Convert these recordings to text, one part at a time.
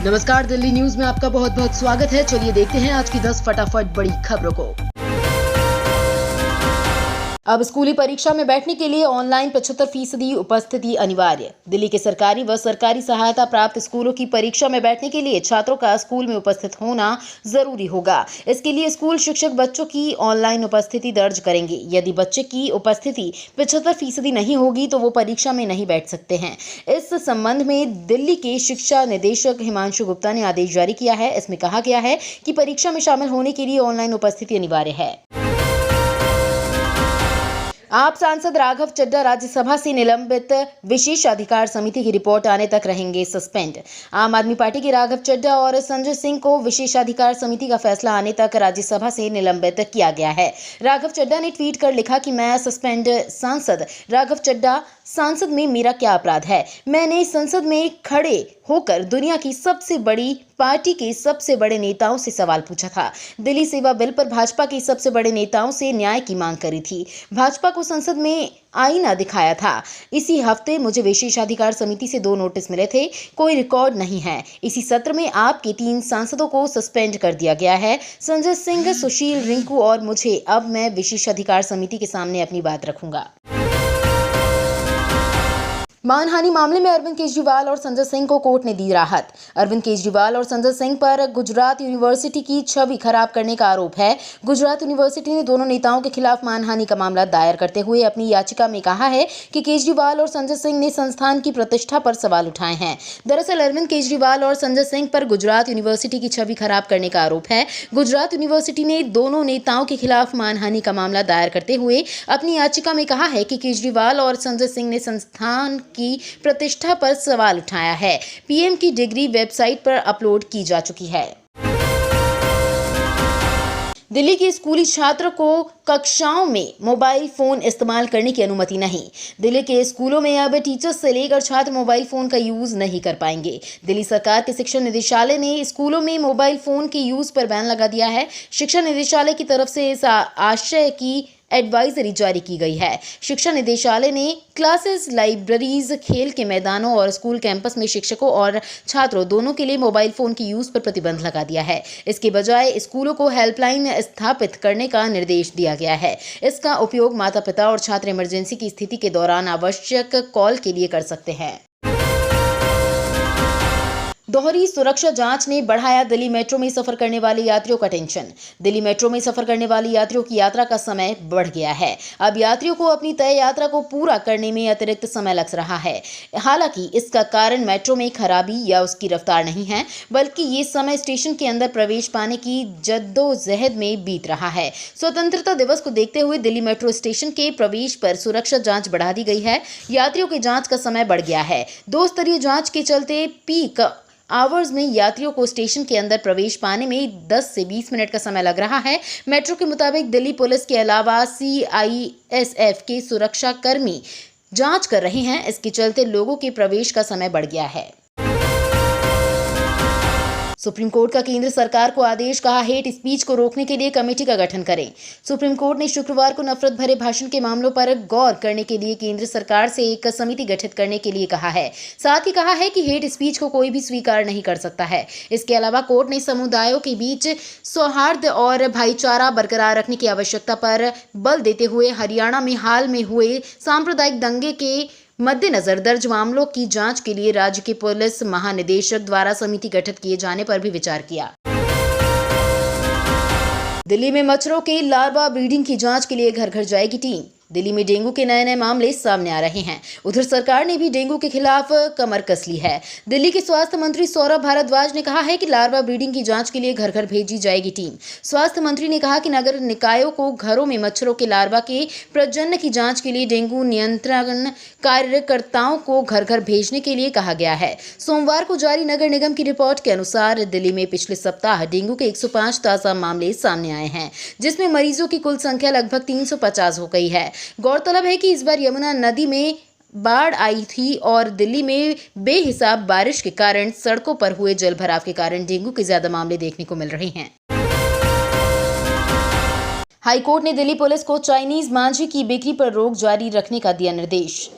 नमस्कार, दिल्ली न्यूज में आपका बहुत बहुत स्वागत है। चलिए देखते हैं आज की 10 फटाफट बड़ी खबरों को। अब स्कूली परीक्षा में बैठने के लिए ऑनलाइन 75% उपस्थिति अनिवार्य। दिल्ली के सरकारी व सरकारी सहायता प्राप्त स्कूलों की परीक्षा में बैठने के लिए छात्रों का स्कूल में उपस्थित होना जरूरी होगा। इसके लिए स्कूल शिक्षक बच्चों की ऑनलाइन उपस्थिति दर्ज करेंगे। यदि बच्चे की उपस्थिति 75% नहीं होगी तो वो परीक्षा में नहीं बैठ सकते हैं। इस संबंध में दिल्ली के शिक्षा निदेशक हिमांशु गुप्ता ने आदेश जारी किया है। इसमें कहा गया है कि परीक्षा में शामिल होने के लिए ऑनलाइन उपस्थिति अनिवार्य है। आप सांसद राघव चड्ढा राज्यसभा से निलंबित विशेषाधिकार समिति की रिपोर्ट आने तक रहेंगे सस्पेंड। आम आदमी पार्टी के राघव चड्ढा और संजय सिंह को विशेषाधिकार समिति का फैसला आने तक राज्यसभा से निलंबित किया गया है। राघव चड्ढा ने ट्वीट कर लिखा कि मैं सस्पेंड सांसद राघव चड्ढा, सांसद में मेरा क्या अपराध है? मैंने संसद में खड़े होकर दुनिया की सबसे बड़ी पार्टी के सबसे बड़े नेताओं से सवाल पूछा था। दिल्ली सेवा बिल पर भाजपा के सबसे बड़े नेताओं से न्याय की मांग करी थी। भाजपा को संसद में आईना दिखाया था। इसी हफ्ते मुझे विशेषाधिकार समिति से 2 नोटिस मिले थे। कोई रिकॉर्ड नहीं है। इसी सत्र में आपके 3 सांसदों को सस्पेंड कर दिया गया है, संजय सिंह, सुशील, रिंकू और मुझे। अब मैं विशेषाधिकार समिति के सामने अपनी बात रखूंगा। मानहानि मामले में अरविंद केजरीवाल और संजय सिंह को कोर्ट ने दी राहत। अरविंद केजरीवाल और संजय सिंह पर गुजरात यूनिवर्सिटी की छवि खराब करने का आरोप है। गुजरात यूनिवर्सिटी ने दोनों नेताओं के खिलाफ मानहानि का मामला दायर करते हुए अपनी याचिका में कहा है कि केजरीवाल और संजय सिंह ने संस्थान की प्रतिष्ठा पर सवाल उठाए हैं। दरअसल अरविंद केजरीवाल और संजय सिंह पर गुजरात यूनिवर्सिटी की छवि खराब करने का आरोप है। गुजरात यूनिवर्सिटी ने दोनों नेताओं के खिलाफ मानहानि का मामला दायर करते हुए अपनी याचिका में कहा है कि केजरीवाल और संजय सिंह ने संस्थान की प्रतिष्ठा पर सवाल उठाया है। पीएम की डिग्री वेबसाइट पर अपलोड की जा चुकी है। दिल्ली के स्कूली छात्र को कक्षाओं में मोबाइल फोन इस्तेमाल करने की अनुमति नहीं। दिल्ली के स्कूलों में अब टीचर्स से लेकर छात्र मोबाइल फोन का यूज नहीं कर पाएंगे। दिल्ली सरकार के शिक्षा निदेशालय ने स्कूलों में मोबाइल फोन के यूज पर बैन लगा दिया है। शिक्षा निदेशालय की तरफ से इस आशय की एडवाइजरी जारी की गई है। शिक्षा निदेशालय ने क्लासेस, लाइब्रेरीज, खेल के मैदानों और स्कूल कैंपस में शिक्षकों और छात्रों दोनों के लिए मोबाइल फोन की यूज पर प्रतिबंध लगा दिया है। इसके बजाय स्कूलों को हेल्पलाइन स्थापित करने का निर्देश दिया गया है। इसका उपयोग माता पिता और छात्र इमरजेंसी की स्थिति के दौरान आवश्यक कॉल के लिए कर सकते हैं। दोहरी सुरक्षा जांच ने बढ़ाया दिल्ली मेट्रो में सफर करने वाले यात्रियों का टेंशन। दिल्ली मेट्रो में सफर करने वाले यात्रियों की यात्रा का समय बढ़ गया है। अब यात्रियों को अपनी तय यात्रा को पूरा करने में अतिरिक्त समय लग रहा है। हालांकि इसका कारण मेट्रो में खराबी या उसकी रफ्तार नहीं है, बल्कि ये समय स्टेशन के अंदर प्रवेश पाने की जद्दोजहद में बीत रहा है। स्वतंत्रता दिवस को देखते हुए दिल्ली मेट्रो स्टेशन के प्रवेश पर सुरक्षा जांच बढ़ा दी गई है। यात्रियों की जांच का समय बढ़ गया है। 2 स्तरीय जांच के चलते पीक आवर्स में यात्रियों को स्टेशन के अंदर प्रवेश पाने में 10 से 20 मिनट का समय लग रहा है। मेट्रो के मुताबिक दिल्ली पुलिस के अलावा CISF के सुरक्षा कर्मी जांच कर रहे हैं। इसके चलते लोगों के प्रवेश का समय बढ़ गया है। सुप्रीम कोर्ट का केंद्र सरकार को आदेश, कहा हेट स्पीच को रोकने के लिए कमेटी का गठन करें। सुप्रीम कोर्ट ने शुक्रवार को नफरत भरे भाषण के मामलों पर गौर करने के लिए केंद्र सरकार से एक समिति गठित करने के लिए कहा है। साथ ही कहा है कि हेट स्पीच को कोई भी स्वीकार नहीं कर सकता है। इसके अलावा कोर्ट ने समुदायों के बीच सौहार्द और भाईचारा बरकरार रखने की आवश्यकता पर बल देते हुए हरियाणा में हाल में हुए सांप्रदायिक दंगे के मद्देनजर दर्ज मामलों की जांच के लिए राज्य के पुलिस महानिदेशक द्वारा समिति गठित किए जाने पर भी विचार किया। दिल्ली में मच्छरों के लार्वा ब्रीडिंग की जांच के लिए घर घर जाएगी टीम। दिल्ली में डेंगू के नए मामले सामने आ रहे हैं। उधर सरकार ने भी डेंगू के खिलाफ कमर कस ली है। दिल्ली के स्वास्थ्य मंत्री सौरभ भारद्वाज ने कहा है कि लार्वा ब्रीडिंग की जांच के लिए घर घर भेजी जाएगी टीम। स्वास्थ्य मंत्री ने कहा कि नगर निकायों को घरों में मच्छरों के लार्वा के प्रजनन की जांच के लिए डेंगू नियंत्रण कार्यकर्ताओं को घर घर भेजने के लिए कहा गया है। सोमवार को जारी नगर निगम की रिपोर्ट के अनुसार दिल्ली में पिछले सप्ताह डेंगू के 105 ताजा मामले सामने आए हैं, जिसमें मरीजों की कुल संख्या लगभग 350 हो गई है। गौरतलब है कि इस बार यमुना नदी में बाढ़ आई थी और दिल्ली में बेहिसाब बारिश के कारण सड़कों पर हुए जलभराव के कारण डेंगू के ज्यादा मामले देखने को मिल रहे हैं। हाईकोर्ट ने दिल्ली पुलिस को चाइनीज मांझे की बिक्री पर रोक जारी रखने का दिया निर्देश।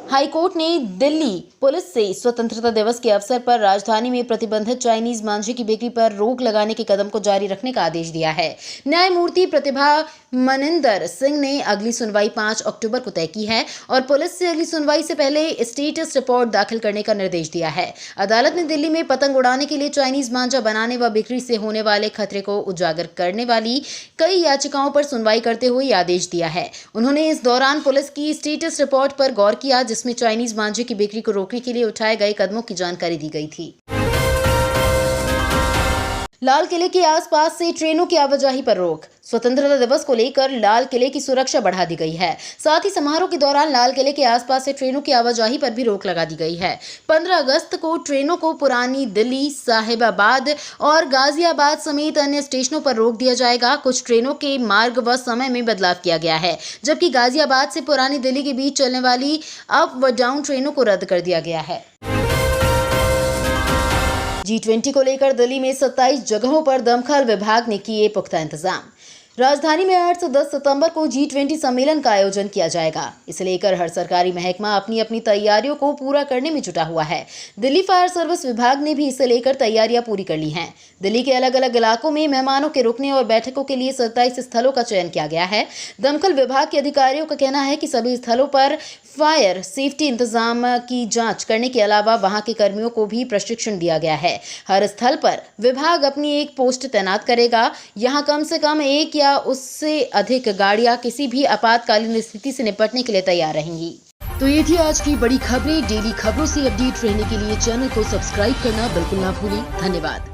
हाईकोर्ट ने दिल्ली पुलिस से स्वतंत्रता दिवस के अवसर पर राजधानी में प्रतिबंधित चाइनीज मांझे की बिक्री पर रोक लगाने के कदम को जारी रखने का आदेश दिया है। न्यायमूर्ति प्रतिभा मनिंदर सिंह ने अगली सुनवाई 5 अक्टूबर को तय की है और पुलिस से अगली सुनवाई से पहले स्टेटस रिपोर्ट दाखिल करने का निर्देश दिया है। अदालत ने दिल्ली में पतंग उड़ाने के लिए चाइनीज मांझा बनाने व बिक्री से होने वाले खतरे को उजागर करने वाली कई याचिकाओं पर सुनवाई करते हुए यह आदेश दिया है। उन्होंने इस दौरान पुलिस की स्टेटस रिपोर्ट पर गौर किया, जिसमें चाइनीज मांझे की बिक्री को रोकने के लिए उठाए गए कदमों की जानकारी दी गई थी। लाल किले के आसपास से ट्रेनों की आवाजाही पर रोक। स्वतंत्रता दिवस को लेकर लाल किले की सुरक्षा बढ़ा दी गई है। साथ ही समारोह के दौरान लाल किले के आसपास से ट्रेनों की आवाजाही पर भी रोक लगा दी गई है। 15 अगस्त को ट्रेनों को पुरानी दिल्ली, साहिबाबाद और गाजियाबाद समेत अन्य स्टेशनों पर रोक दिया जाएगा। कुछ ट्रेनों के मार्ग व समय में बदलाव किया गया है, जबकि गाजियाबाद से पुरानी दिल्ली के बीच चलने वाली अप व डाउन ट्रेनों को रद्द कर दिया गया है। G20 को लेकर दिल्ली में 27 जगहों पर दमकल विभाग ने किए पुख्ता इंतजाम। राजधानी में 8 से 10 सितंबर को G20 सम्मेलन का आयोजन किया जाएगा। इसे लेकर हर सरकारी महकमा अपनी अपनी तैयारियों को पूरा करने में जुटा हुआ है। दिल्ली फायर सर्विस विभाग ने भी इसे लेकर तैयारियां पूरी कर ली हैं। दिल्ली के अलग अलग इलाकों में मेहमानों के रुकने और बैठकों के लिए 27 स्थलों का चयन किया गया है। दमकल विभाग के अधिकारियों का कहना है कि सभी स्थलों पर फायर सेफ्टी इंतजाम की जांच करने के अलावा वहां के कर्मियों को भी प्रशिक्षण दिया गया है। हर स्थल पर विभाग अपनी एक पोस्ट तैनात करेगा। यहां कम से कम एक या उससे अधिक गाड़ियां किसी भी आपातकालीन स्थिति से निपटने के लिए तैयार रहेंगी। तो ये थी आज की बड़ी खबरें। डेली खबरों से अपडेट रहने के लिए चैनल को सब्सक्राइब करना बिल्कुल ना भूलें। धन्यवाद।